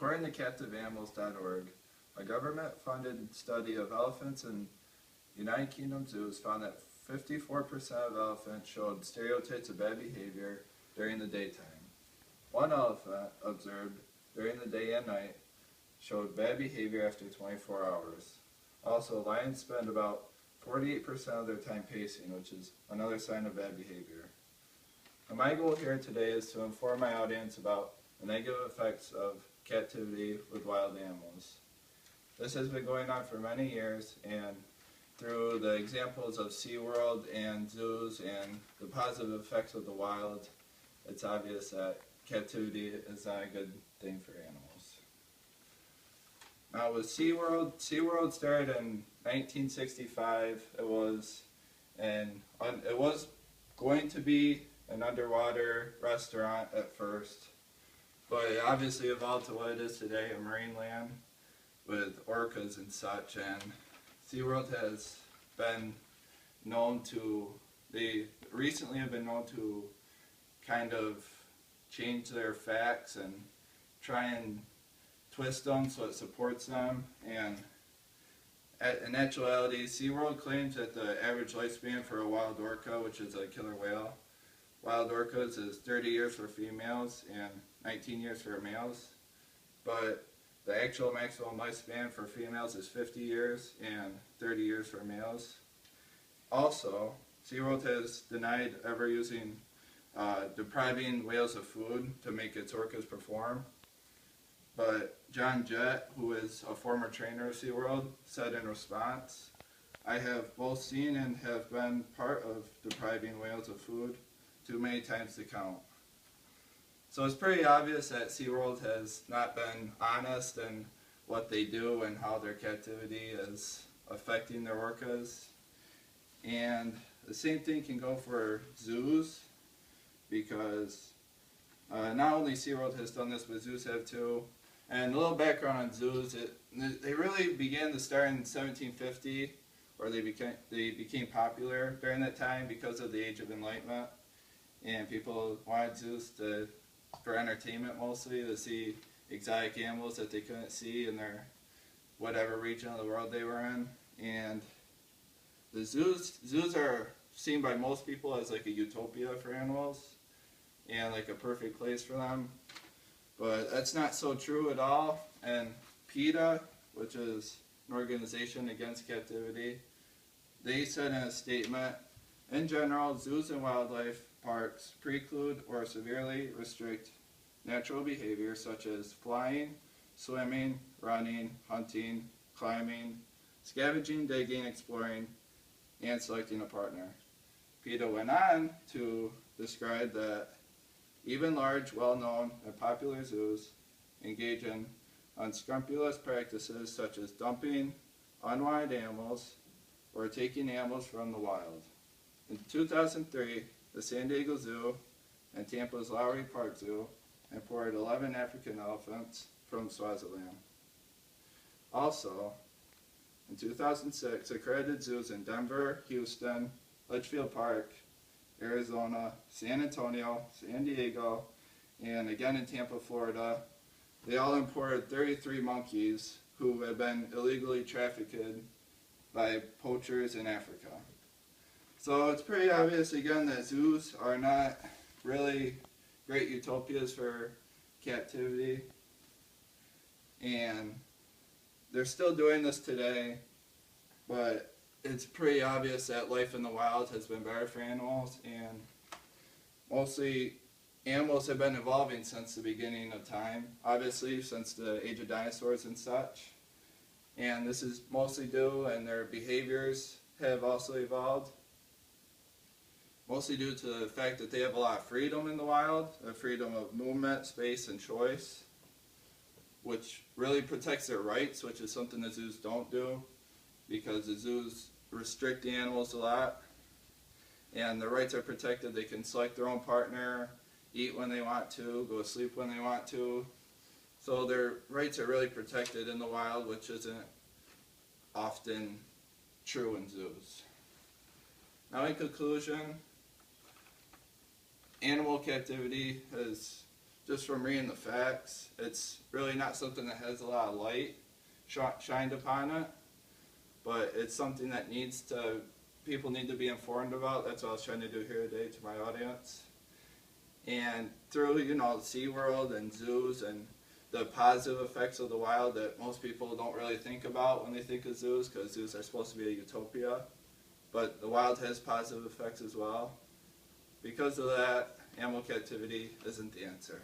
According to captiveanimals.org, a government-funded study of elephants in United Kingdom zoos found that 54% of elephants showed stereotypes of bad behavior during the daytime. One elephant observed during the day and night showed bad behavior after 24 hours. Also, lions spend about 48% of their time pacing, which is another sign of bad behavior. And my goal here today is to inform my audience about the negative effects of captivity with wild animals. This has been going on for many years, and through the examples of SeaWorld and zoos and the positive effects of the wild, it's obvious that captivity is not a good thing for animals. Now with SeaWorld started in 1965. It was going to be an underwater restaurant at first, but it obviously evolved to what it is today, a marine land with orcas and such. And SeaWorld has been known to, they recently have been known to kind of change their facts and try and twist them so it supports them. And in actuality, SeaWorld claims that the average lifespan for a wild orca, which is a killer whale, wild orcas is 30 years for females and 19 years for males, but the actual maximum lifespan for females is 50 years and 30 years for males. Also, SeaWorld has denied ever using depriving whales of food to make its orcas perform. But John Jett, who is a former trainer of SeaWorld, said in response, "I have both seen and have been part of depriving whales of food too many times to count." So it's pretty obvious that SeaWorld has not been honest in what they do and how their captivity is affecting their orcas. And the same thing can go for zoos, because not only SeaWorld has done this, but zoos have too. And a little background on zoos, they really began to start in 1750, or they became popular during that time because of the Age of Enlightenment. And people wanted zoos for entertainment mostly, to see exotic animals that they couldn't see in their whatever region of the world they were in. And the zoos are seen by most people as like a utopia for animals and like a perfect place for them. But that's not so true at all. And PETA, which is an organization against captivity, they said in a statement, "In general, zoos and wildlife parks preclude or severely restrict natural behavior such as flying, swimming, running, hunting, climbing, scavenging, digging, exploring, and selecting a partner." PETA went on to describe that even large, well-known, and popular zoos engage in unscrupulous practices such as dumping unwanted animals or taking animals from the wild. In 2003, the San Diego Zoo and Tampa's Lowry Park Zoo imported 11 African elephants from Swaziland. Also, in 2006, accredited zoos in Denver, Houston, Litchfield Park, Arizona, San Antonio, San Diego, and again in Tampa, Florida, they all imported 33 monkeys who had been illegally trafficked by poachers in Africa. So it's pretty obvious again that zoos are not really great utopias for captivity, and they're still doing this today, but it's pretty obvious that life in the wild has been better for animals, and mostly animals have been evolving since the beginning of time, obviously since the age of dinosaurs and such, and this is mostly due, and their behaviors have also evolved, mostly due to the fact that they have a lot of freedom in the wild, the freedom of movement, space, and choice, which really protects their rights, which is something the zoos don't do, because the zoos restrict the animals a lot, and their rights are protected. They can select their own partner, eat when they want to, go to sleep when they want to, so their rights are really protected in the wild, which isn't often true in zoos. Now in conclusion, animal captivity has just from reading the facts, it's really not something that has a lot of light shined upon it, but it's something that people need to be informed about. That's what I was trying to do here today to my audience. And through, SeaWorld and zoos and the positive effects of the wild that most people don't really think about when they think of zoos, because zoos are supposed to be a utopia, but the wild has positive effects as well. Because of that, animal captivity isn't the answer.